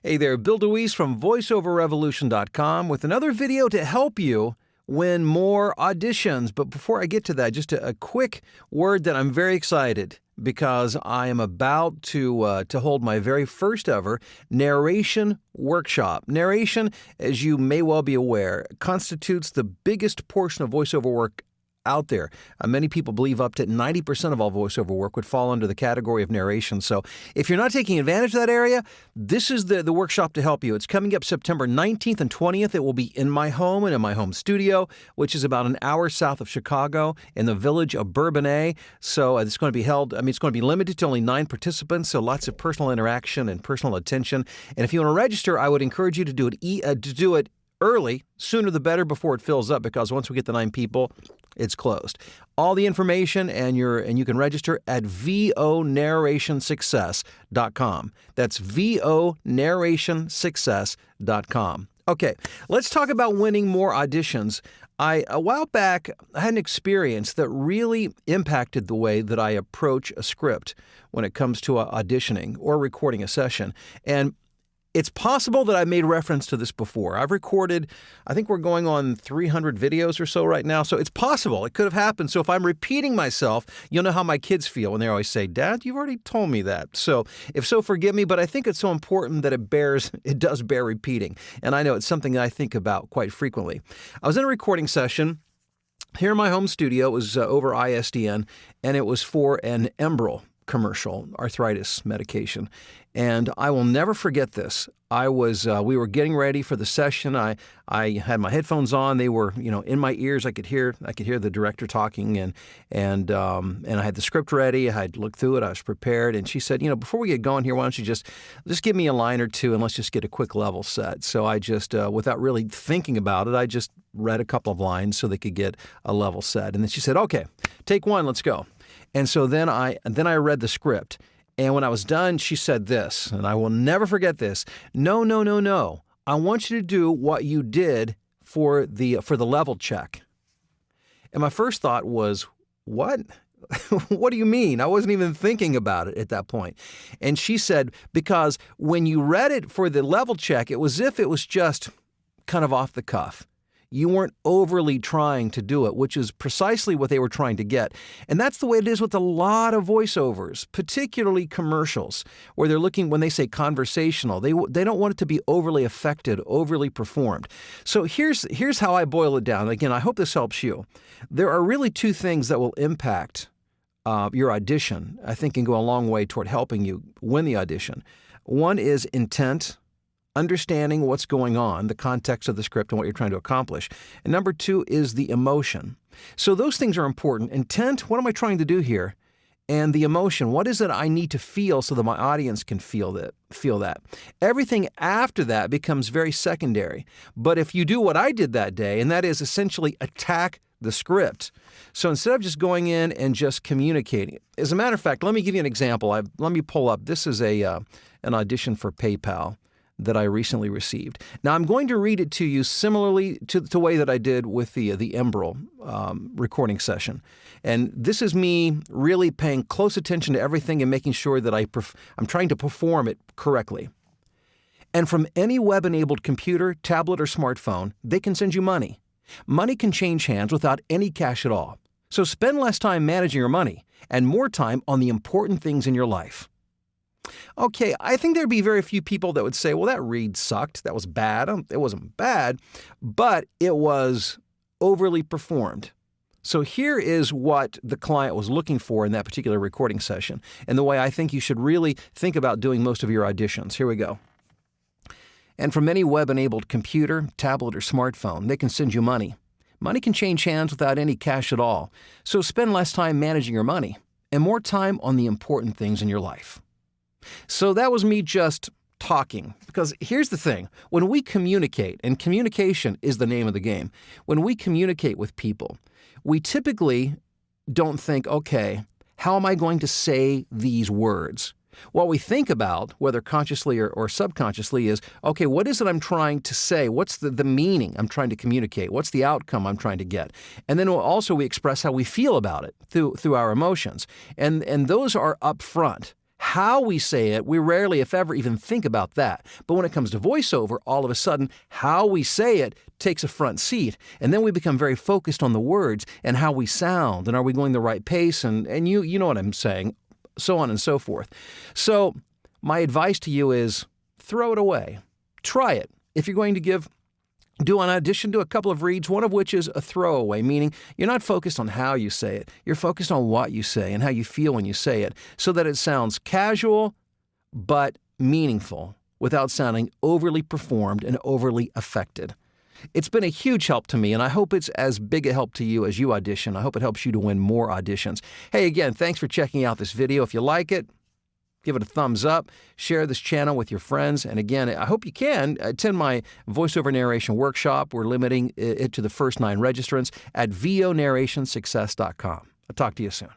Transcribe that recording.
Hey there, Bill DeWeese from VoiceOverRevolution.com with another video to help you win more auditions. But before I get to that, just a quick word that I'm very excited because I am about to hold my very first ever Narration Workshop. Narration, as you may well be aware, constitutes the biggest portion of voiceover work out there. Many people believe up to 90% of all voiceover work would fall under the category of narration. So if you're not taking advantage of that area, this is the workshop to help you. It's coming up September 19th and 20th. It will be in my home and in my home studio, which is about an hour south of Chicago in the village of Bourbonnais. So it's going to be held, it's going to be limited to only 9 participants, so lots of personal interaction and personal attention. And if you want to register, I would encourage you to do it early, sooner the better, before it fills up, because once we get the 9 people, it's closed. All the information and you can register at vonarrationsuccess.com. That's vonarrationsuccess.com. Okay, let's talk about winning more auditions. A while back, I had an experience that really impacted the way that I approach a script when it comes to auditioning or recording a session. And it's possible that I made reference to this before. I've recorded, I think we're going on 300 videos or so right now, so it's possible. It could have happened. So if I'm repeating myself, you'll know how my kids feel when they always say, "Dad, you've already told me that." So if so, forgive me, but I think it's so important that it does bear repeating. And I know it's something that I think about quite frequently. I was in a recording session here in my home studio. It was over ISDN, and it was for an Enbrel commercial, arthritis medication. And I will never forget this. We were getting ready for the session. I had my headphones on. They were, in my ears. I could hear the director talking, and I had the script ready. I had looked through it. I was prepared. And she said, "Before we get going here, why don't you just give me a line or two and let's just get a quick level set." So I just, without really thinking about it, I just read a couple of lines so they could get a level set. And then she said, "Okay, take one, let's go." And so then I read the script. And when I was done, she said this, and I will never forget this. No. I want you to do what you did for the level check." And my first thought was, what? What do you mean? I wasn't even thinking about it at that point. And she said, because when you read it for the level check, it was as if it was just kind of off the cuff. You weren't overly trying to do it, which is precisely what they were trying to get. And that's the way it is with a lot of voiceovers, particularly commercials, where they're looking, when they say conversational, they don't want it to be overly affected, overly performed. So here's how I boil it down. Again, I hope this helps you. There are really 2 things that will impact your audition, I think, can go a long way toward helping you win the audition. One is intent, understanding what's going on, the context of the script and what you're trying to accomplish. And number 2 is the emotion. So those things are important. Intent, what am I trying to do here? And the emotion, what is it I need to feel so that my audience can feel that? Everything after that becomes very secondary. But if you do what I did that day, and that is essentially attack the script. So instead of just going in and just communicating, as a matter of fact, let me give you an example. Let me pull up. This is an audition for PayPal that I recently received. Now, I'm going to read it to you similarly to the way that I did with the Enbrel recording session. And this is me really paying close attention to everything and making sure that I'm trying to perform it correctly. "And from any web-enabled computer, tablet, or smartphone, they can send you money. Money can change hands without any cash at all. So spend less time managing your money and more time on the important things in your life." Okay, I think there'd be very few people that would say, "Well, that read sucked. That was bad." It wasn't bad, but it was overly performed. So here is what the client was looking for in that particular recording session, and the way I think you should really think about doing most of your auditions. Here we go. "And from any web-enabled computer, tablet, or smartphone, they can send you money. Money can change hands without any cash at all. So spend less time managing your money and more time on the important things in your life." So that was me just talking, because here's the thing. When we communicate, and communication is the name of the game, when we communicate with people, we typically don't think, okay, how am I going to say these words? What we think about, whether consciously or subconsciously, is, okay, what is it I'm trying to say? What's the meaning I'm trying to communicate? What's the outcome I'm trying to get? And then also we express how we feel about it through our emotions. And those are up front. How we say it, we rarely, if ever, even think about that. But when it comes to voiceover, all of a sudden, how we say it takes a front seat. And then we become very focused on the words and how we sound, and are we going the right pace, and you know what I'm saying, so on and so forth. So my advice to you is throw it away. Try it. If you're going to do an audition, do a couple of reads, one of which is a throwaway, meaning you're not focused on how you say it. You're focused on what you say and how you feel when you say it, so that it sounds casual but meaningful without sounding overly performed and overly affected. It's been a huge help to me, and I hope it's as big a help to you as you audition. I hope it helps you to win more auditions. Hey, again, thanks for checking out this video. If you like it, give it a thumbs up, share this channel with your friends, and again, I hope you can attend my voiceover narration workshop. We're limiting it to the first 9 registrants at vonarrationsuccess.com. I'll talk to you soon.